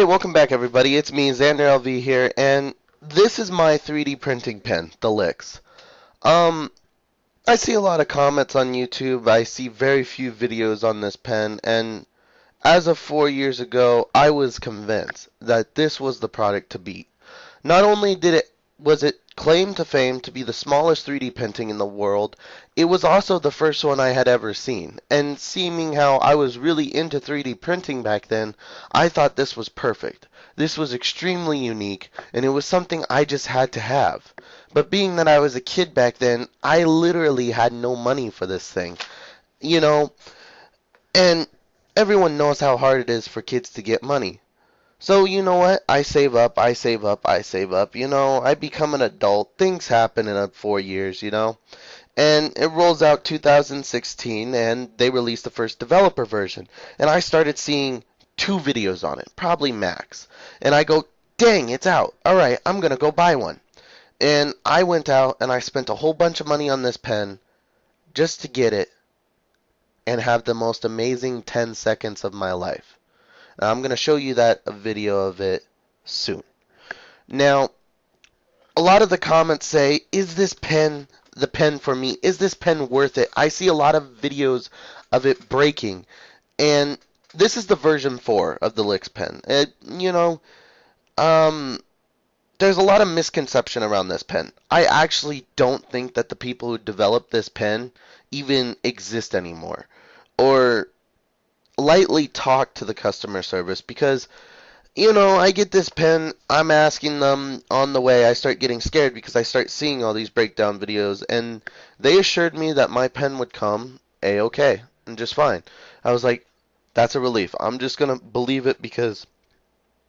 Alright, welcome back everybody. It's me, zanderlv here, and this is my 3D printing pen, the Lix. Um, I see a lot of comments on YouTube. I see very few videos on this pen, and as of 4 years ago, I was convinced that this was the product to beat. Not only was it claimed to fame to be the smallest 3D printing in the world, it was also the first one I had ever seen. And seeming how I was really into 3D printing back then, I thought this was perfect. This was extremely unique, and it was something I just had to have. But being that I was a kid back then, I literally had no money for this thing. You know, and everyone knows how hard it is for kids to get money. So, you know what? I save up, I save up, I save up. I become an adult. Things happen in 4 years. And it rolls out 2016, and they released the first developer version. And I started seeing 2 videos on it, probably max. And I go, dang, it's out. Alright, I'm going to go buy one. And I went out and I spent a whole bunch of money on this pen just to get it and have the most amazing 10 seconds of my life. Now, I'm going to show you a video of it soon. Now, a lot of the comments say, is this pen the pen for me? Is this pen worth it? I see a lot of videos of it breaking. And this is the version 4 of the Lix pen. There's a lot of misconception around this pen. I actually don't think that the people who developed this pen even exist anymore. Or lightly talk to the customer service because, I get this pen, I'm asking them on the way, I start getting scared because I start seeing all these breakdown videos, and they assured me that my pen would come A-okay and just fine. I was like, that's a relief. I'm just going to believe it because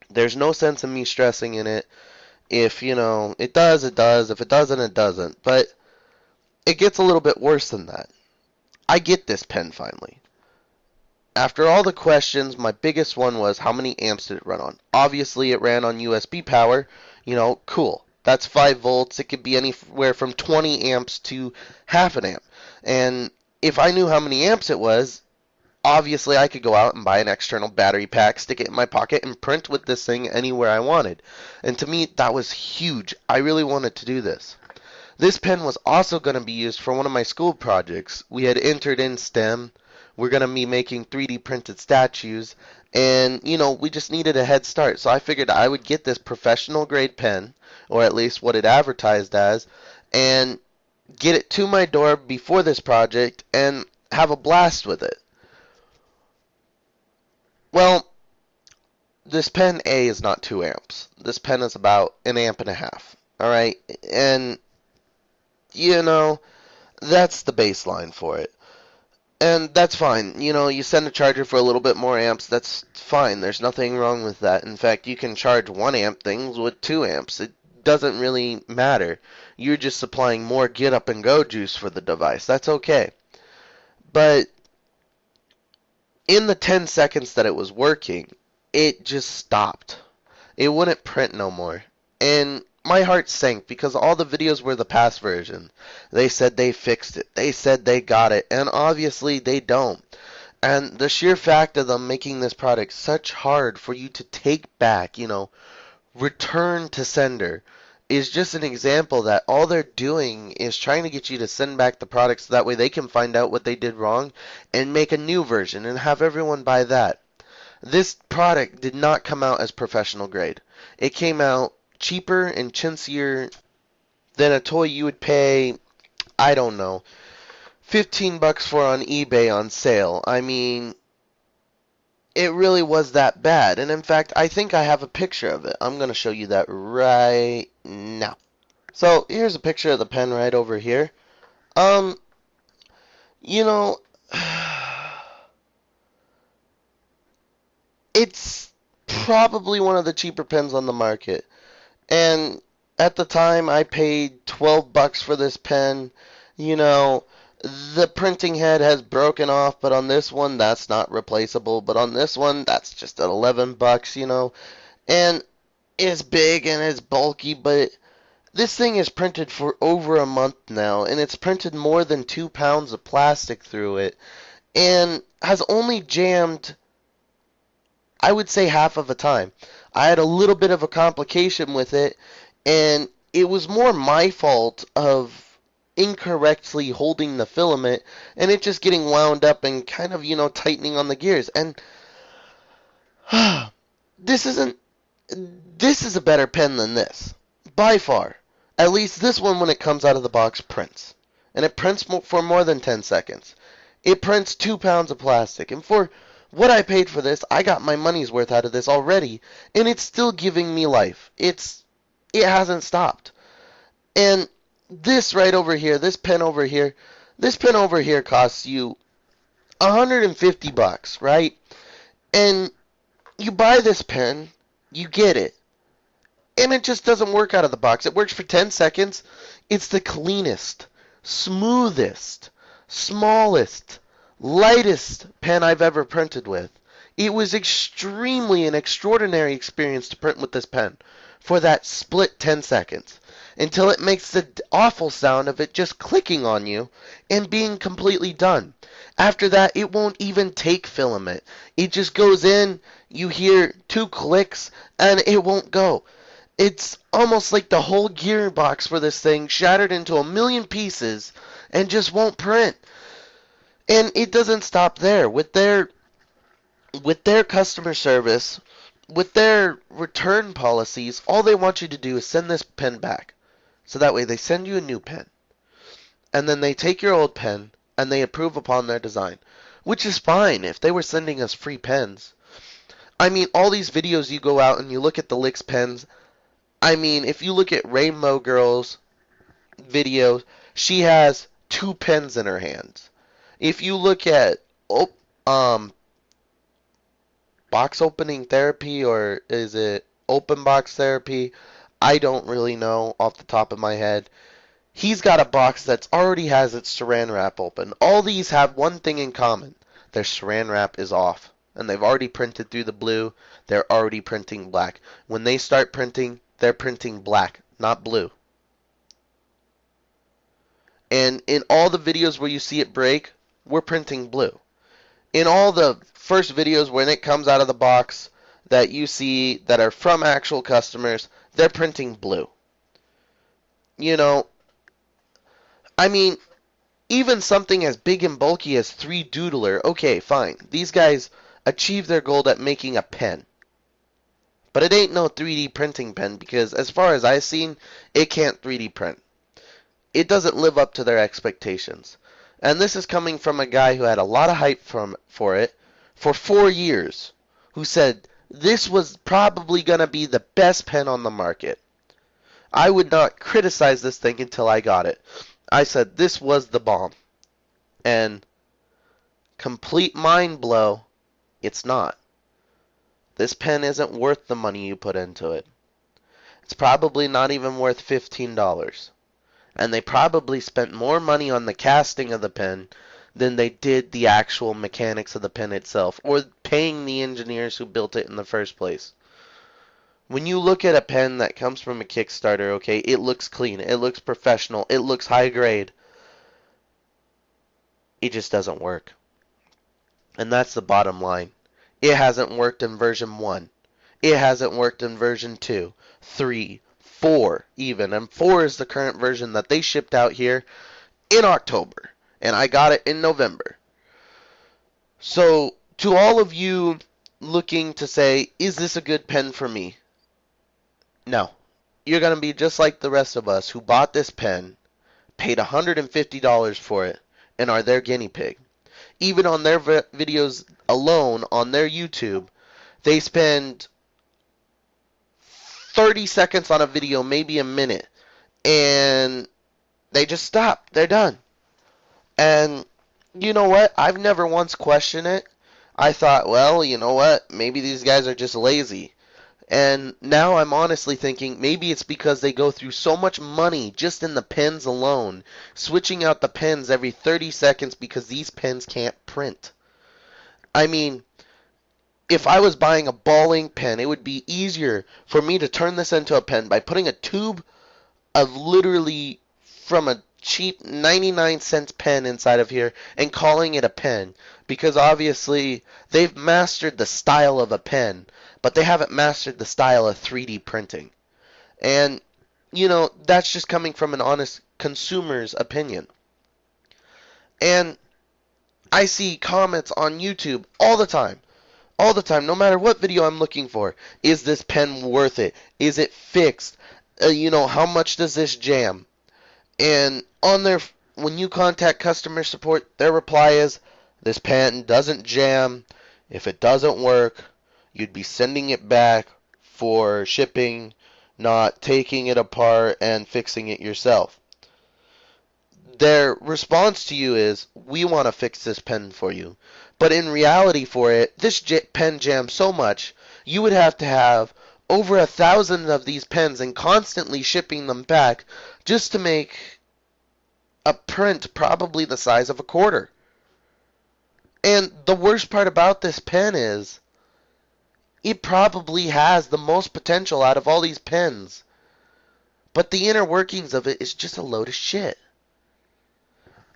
there's no sense in me stressing in it. If, it does, it does. If it doesn't, it doesn't. But it gets a little bit worse than that. I get this pen finally. After all the questions, my biggest one was how many amps did it run on? Obviously, it ran on USB power. Cool. That's 5 volts. It could be anywhere from 20 amps to half an amp. And if I knew how many amps it was, obviously I could go out and buy an external battery pack, stick it in my pocket, and print with this thing anywhere I wanted. And to me, that was huge. I really wanted to do this. This pen was also going to be used for one of my school projects. We had entered in STEM. We're going to be making 3D printed statues, and, we just needed a head start. So I figured I would get this professional grade pen, or at least what it advertised as, and get it to my door before this project and have a blast with it. Well, this pen A is not 2 amps. This pen is about 1.5 amps. Alright? And, that's the baseline for it. And that's fine. You send a charger for a little bit more amps, that's fine. There's nothing wrong with that. In fact, you can charge 1 amp things with 2 amps. It doesn't really matter. You're just supplying more get up and go juice for the device. That's okay. But in the 10 seconds that it was working, it just stopped. It wouldn't print no more. And my heart sank because all the videos were the past version. They said they fixed it. They said they got it. And obviously they don't. And the sheer fact of them making this product such hard for you to take back, return to sender, is just an example that all they're doing is trying to get you to send back the product so that way they can find out what they did wrong and make a new version and have everyone buy that. This product did not come out as professional grade. It came out cheaper and chintzier than a toy you would pay, I don't know, $15 for on eBay on sale. I mean, it really was that bad. And in fact, I think I have a picture of it. I'm going to show you that right now. So here's a picture of the pen right over here. You know, it's probably one of the cheaper pens on the market. And at the time, I paid $12 for this pen. The printing head has broken off, but on this one, that's not replaceable. But on this one, that's just at $11, And it's big and it's bulky, but this thing is printed for over a month now, and it's printed more than 2 pounds of plastic through it, and has only jammed, I would say, half of the time. I had a little bit of a complication with it, and it was more my fault of incorrectly holding the filament and it just getting wound up and kind of, tightening on the gears. And this isn't this is a better pen than this. By far. At least this one, when it comes out of the box, prints. And it prints for more than 10 seconds. It prints 2 pounds of plastic. And for what I paid for this, I got my money's worth out of this already. And it's still giving me life. It hasn't stopped. And this right over here, this pen over here costs you $150, right? And you buy this pen, you get it, and it just doesn't work out of the box. It works for 10 seconds. It's the cleanest, smoothest, smallest, lightest pen I've ever printed with. It was extremely an extraordinary experience to print with this pen for that split 10 seconds until it makes the awful sound of it just clicking on you and being completely done. After that, it won't even take filament. It just goes in, you hear 2 clicks, and it won't go. It's almost like the whole gearbox for this thing shattered into a million pieces and just won't print. And it doesn't stop there. With their customer service, with their return policies, all they want you to do is send this pen back. So that way they send you a new pen. And then they take your old pen and they approve upon their design, which is fine if they were sending us free pens. I mean, all these videos you go out and you look at the Licks pens. I mean, if you look at Rainbow Girl's videos, she has 2 pens in her hands. If you look at box opening therapy, or is it open box therapy? I don't really know off the top of my head. He's got a box that's already has its saran wrap open. All these have one thing in common. Their saran wrap is off. And they've already printed through the blue. They're already printing black. When they start printing, they're printing black, not blue. And in all the videos where you see it break, we're printing blue. In all the first videos when it comes out of the box that you see that are from actual customers, they're printing blue. I mean, even something as big and bulky as 3 Doodler, okay, fine. These guys achieved their goal at making a pen. But it ain't no 3D printing pen because as far as I've seen, it can't 3D print. It doesn't live up to their expectations. And this is coming from a guy who had a lot of hype for it for 4 years, who said this was probably going to be the best pen on the market. I would not criticize this thing until I got it. I said this was the bomb. And complete mind blow, it's not. This pen isn't worth the money you put into it. It's probably not even worth $15. And they probably spent more money on the casting of the pen than they did the actual mechanics of the pen itself, or paying the engineers who built it in the first place. When you look at a pen that comes from a Kickstarter, okay, it looks clean, it looks professional, it looks high grade. It just doesn't work. And that's the bottom line. It hasn't worked in version 1. It hasn't worked in version 2, 3, 4 even. And 4 is the current version that they shipped out here in October. And I got it in November. So, to all of you looking to say, is this a good pen for me? No. You're going to be just like the rest of us who bought this pen, paid $150 for it, and are their guinea pig. Even on their videos alone, on their YouTube, they spend 30 seconds on a video, maybe a minute, and they just stop. They're done. And you know what? I've never once questioned it. I thought, well, you know what? Maybe these guys are just lazy. And now I'm honestly thinking maybe it's because they go through so much money just in the pens alone, switching out the pens every 30 seconds because these pens can't print. I mean, if I was buying a ball ink pen, it would be easier for me to turn this into a pen by putting a tube of literally from a cheap 99-cent pen inside of here and calling it a pen, because obviously they've mastered the style of a pen. but they haven't mastered the style of 3D printing. And, that's just coming from an honest consumer's opinion. And I see comments on YouTube all the time. All the time, no matter what video I'm looking for. Is this pen worth it? Is it fixed? How much does this jam? And when you contact customer support, their reply is, this pen doesn't jam. If it doesn't work, you'd be sending it back for shipping, not taking it apart and fixing it yourself. Their response to you is, we want to fix this pen for you. But in reality for it, this pen jams so much, you would have to have over 1,000 of these pens and constantly shipping them back just to make a print probably the size of a quarter. And the worst part about this pen is, it probably has the most potential out of all these pens. But the inner workings of it is just a load of shit.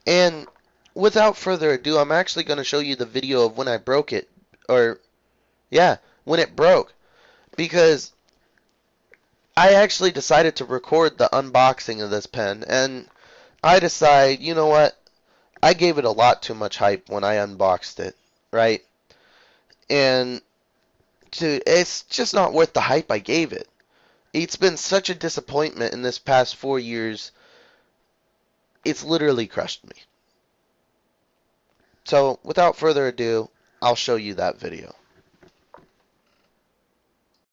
And without further ado, I'm actually going to show you the video of when I broke it. When it broke. Because I actually decided to record the unboxing of this pen. And I decide, you know what? I gave it a lot too much hype when I unboxed it. Right? And it's just not worth the hype I gave it. It's been such a disappointment in this past 4 years. It's literally crushed me. So, without further ado, I'll show you that video.